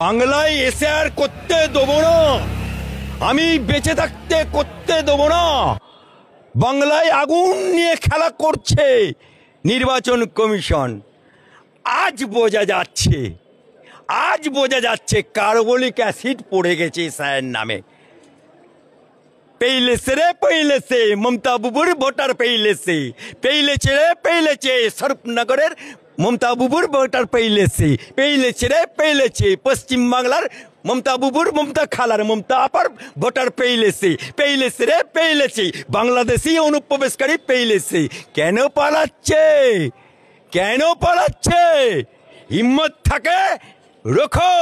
বাংলায় এসে আর করতে দেবো না, আমি বেঁচে থাকতে করতে দেবো না। বাংলায় আগুন নিয়ে খেলা করছে নির্বাচন কমিশন। আজ বোঝা যাচ্ছে কার্বলিক অ্যাসিড পড়ে গেছে স্যারের নামে। पहले से ममता बुबुर भोटार पहले से सर्पनगरेर ममता बुबुर भोटार पहले से पश्चिम बांगलार ममता बुबुर ममता खालार ममता आपार भोटार पहले से बांग्लादेशी अनुप्रवेशकारी पहले से केन पालाচ্ছে हिम्मत थाके रखो,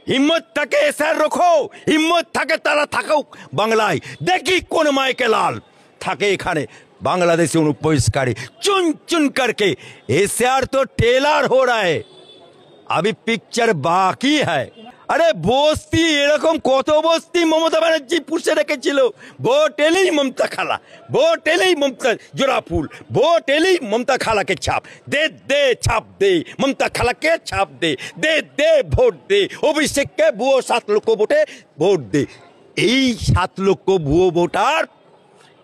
हिम्मत থাকে স্যার রখো, হিম্মত থাকে তারা থাকুক বাংলায়। দেখি কোন মাইকে লাল থাকে এখানে बांग्लादेशी अनुप्रवेशकारी चुन चुन करके। एसआर तो टेलर हो रहा है, अभी पिक्चर बाकी है। अरे বস্তি এরকম কত বস্তি মমতা ব্যানার্জি পুষে রেখেছিল। ভোট এলেই মমতা খালা, ভোট এলেই মমতা জোড়া ফুল, ভোট এলেই মমতা খালাকে ছাপ দে দে, ছাপ দে মমতা খালাকে ছাপ দে দে দে, ভোট দে অভিষেককে ভুয়ো 7 লক্ষ ভোটে ভোট দে। এই 7 লক্ষ ভুয়ো ভোটার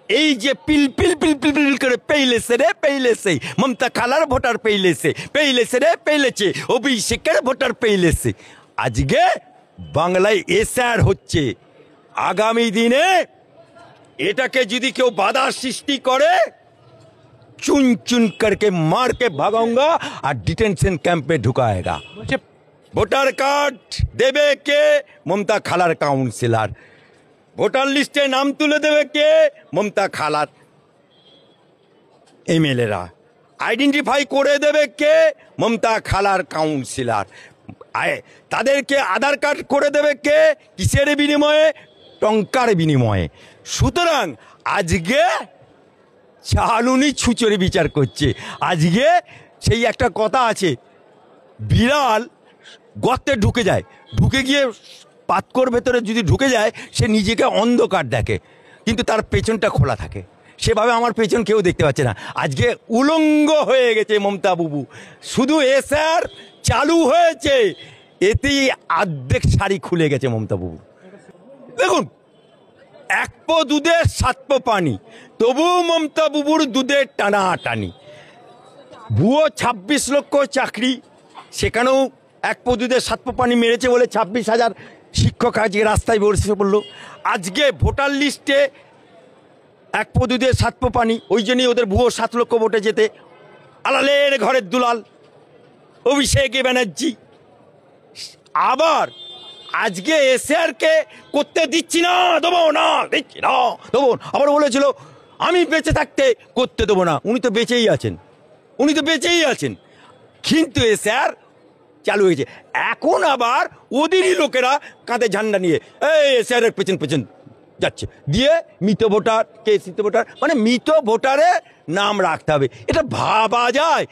এই যে পিল পিল পিল পিল পিল করে पहले से ममता खालार भोटार पहले से অভিষেকের ভোটার पहले से আজকে বাংলায় এসআর হচ্ছে। আগামী দিনে এটাকে যদি কেউ বাধা সৃষ্টি করে चुन चुन करके मार के भागाऊंगा और डिटेंशन कैंप में ढुकाएगा। ভোটার কার্ড দেবে কে? মমতা খালার কাউন্সিলর। ভোটার লিস্টে নাম তুলে দেবে কে? মমতা খালার এমএলএরা। আইডেন্টিফাই করে দেবে কে? মমতা খালার কাউন্সিলর। তাদেরকে আধার কার্ড করে দেবে কে? কিসের বিনিময়ে? টঙ্কার বিনিময়ে। সুতরাং আজকে চালুনি ছুচরে বিচার করছে। আজকে সেই একটা কথা আছে, বিড়াল গর্তে ঢুকে যায়, ঢুকে গিয়ে পাতকর ভেতরে যদি ঢুকে যায় সে নিজেকে অন্ধকার দেখে, কিন্তু তার পেছনটা খোলা থাকে। সেভাবে আমার পেছন কেউ দেখতে পাচ্ছে না। আজকে উলঙ্গ হয়ে গেছে মমতা বুবু। শুধু এসআর চালু হয়েছে, এতেই অর্ধেক শাড়ি খুলে গেছে মমতা বুবু। দেখুন, 1 পো দুধে 7 পো পানি, তবু মমতা বুবুর দুধে টানাটানি। ভুয়ো 26 লক্ষ চাকরি, সেখানেও 1 পো দুধে 7 পো পানি মেরেছে বলে 26,000 শিক্ষক আজকে রাস্তায় বসে পড়লো। আজকে ভোটার লিস্টে 1 পো দুধে 7 পো পানি, ওই জন্যই ওদের ভুয়ো 7 লক্ষ ভোটে যেতে। আলালের ঘরের দুলাল অভিষেক ব্যানার্জি। আবার আজকে এসআর কে করতে দিচ্ছি না, দেবো না, দিচ্ছি না, দেবো। আবার বলেছিল আমি বেঁচে থাকতে করতে দেবো না। উনি তো বেঁচেই আছেন, কিন্তু এসআর চালু হয়েছে। এখন আবার ওদেরই লোকেরা কাঁধে ঝান্ডা নিয়ে এই এসআর এর পেছন যাচ্ছে, দিয়ে মৃত ভোটার, কে মৃত ভোটার, মানে মৃত ভোটারে নাম রাখতে হবে। এটা ভাবা যায়?